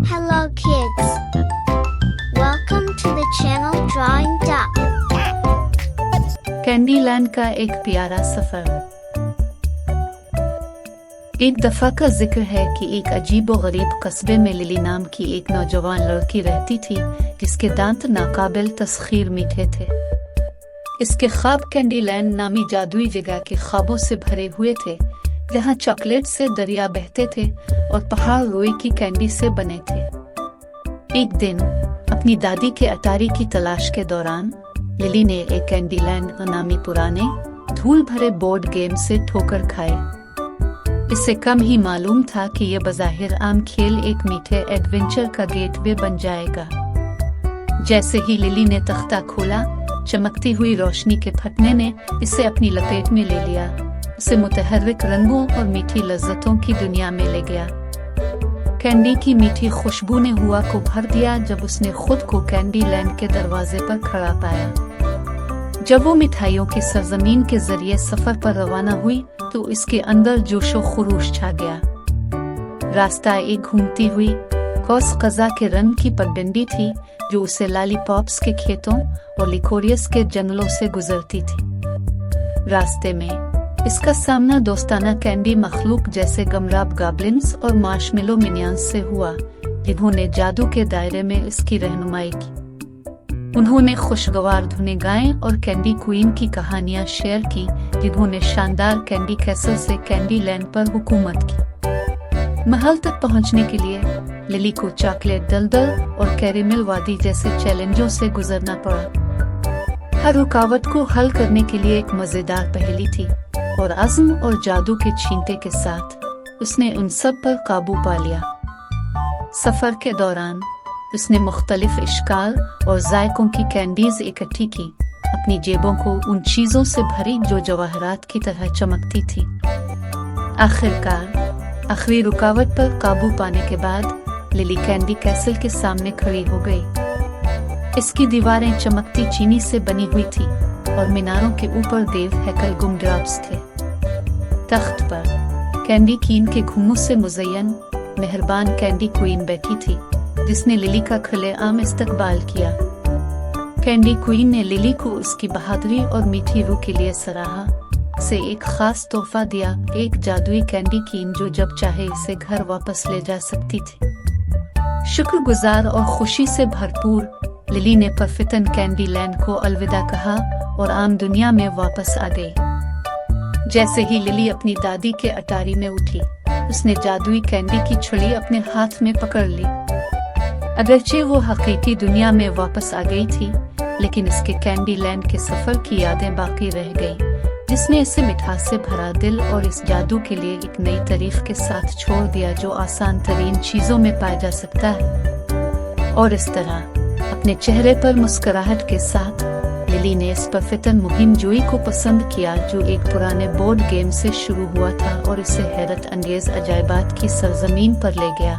Hello kids. Welcome to the channel Drawing Duck. Candy land का एक प्यारा सफर। एक दफा का जिक्र है कि एक अजीबो-गरीब कस्बे में लिली नाम की एक नौजवान लड़की रहती थी जिसके दांत नाकाबिल तस्खीर मीठे थे। इसके ख्वाब कैंडी लैंड नामी जादुई जगह के ख्वाबों से भरे हुए थे जहाँ चॉकलेट से दरिया बहते थे और पहाड़ रुई की कैंडी से बने थे। एक दिन अपनी दादी के अटारी की तलाश के दौरान लिली ने एक कैंडी लैंड नामी पुराने धूल भरे बोर्ड गेम से ठोकर खाए। इससे कम ही मालूम था कि यह बज़ाहिर आम खेल एक मीठे एडवेंचर का गेटवे बन जाएगा। जैसे ही लिली ने तख्ता खोला, चमकती हुई रोशनी के फटने ने इसे अपनी लपेट में ले लिया, उसे मुतहर्रिक रंगों और मीठी लज्जतों की दुनिया में ले गया। कैंडी की मीठी खुशबू ने हुआ को भर दिया जब उसने खुद को कैंडी लैंड के दरवाजे पर खड़ा पाया। जब वो मिठाइयों की सरजमीन के जरिए सफर पर रवाना हुई तो इसके अंदर जोशो खरूश छा गया। रास्ता एक घूमती हुई कौस कज़ा के रंग की पगडंडी थी जो उसे लॉलीपॉप्स के खेतों और लिकोरियस के जंगलों से गुजरती थी। रास्ते में इसका सामना दोस्ताना कैंडी मखलूक जैसे गमराब गॉब्लिन्स और मार्शमेलो मिनियंस से हुआ जिन्होंने जादू के दायरे में इसकी रहनुमाई की। उन्होंने खुशगवार धुनें गाएं और कैंडी क्वीन की कहानियां शेयर की जिन्होंने शानदार कैंडी कैसल से कैंडी लैंड पर हुकूमत की। महल तक पहुंचने के लिए लिली को चॉकलेट दलदल और कैरेमल वादी जैसे चैलेंजों से गुजरना पड़ा। हर रुकावट को हल करने के लिए एक मजेदार पहेली थी और अज़्म और जादू के छींटे के साथ उसने उन सब पर काबू पा लिया। सफर के दौरान उसने मुख्तलिफ इश्काल और जायकों की कैंडीज इकट्ठी की, अपनी जेबों को उन चीजों से भरी जो जवाहरात की तरह चमकती थी। आखिरकार आखिरी रुकावट पर काबू पाने के बाद लिली कैंडी कैसल के सामने खड़ी हो गई। इसकी दीवारें चमकती चीनी से बनी हुई थी और मीनारों के ऊपर देव हैकल गुमड्राब्स थे। तख्त पर कैंडी कीन के घुमू से मुज़य्यन मेहरबान कैंडी क्वीन बैठी थी जिसने लिली का खुलेआम इस्तकबाल किया। कैंडी क्वीन ने लिली को उसकी बहादुरी और मीठी रूह के लिए सराहा, से एक खास तोहफा दिया, एक जादुई कैंडी कीन जो जब चाहे इसे घर वापस ले जा सकती थी। शुक्रगुजार और खुशी से भरपूर लिली ने परफितन कैंडी लैंड को अलविदा कहा और आम दुनिया में वापस आ गई। जैसे ही लिली अपनी दादी के अटारी में उठी, उसने जादुई कैंडी की छड़ी अपने हाथ में पकड़ ली। अगरचे वो हकीकी दुनिया में वापस आ गई थी, लेकिन इसके कैंडी लैंड के सफर की यादें बाकी रह गई जिसने इसे मिठास से भरा दिल और इस जादू के लिए एक नई तारीख के साथ छोड़ दिया जो आसान तरीन चीजों में पाया जा सकता है। और इस तरह अपने चेहरे पर मुस्कुराहट के साथ लिली ने इस परफितन मुहिम जोई को पसंद किया जो एक पुराने बोर्ड गेम से शुरू हुआ था और इसे हैरत अंगेज अजायबात की सरजमीन पर ले गया।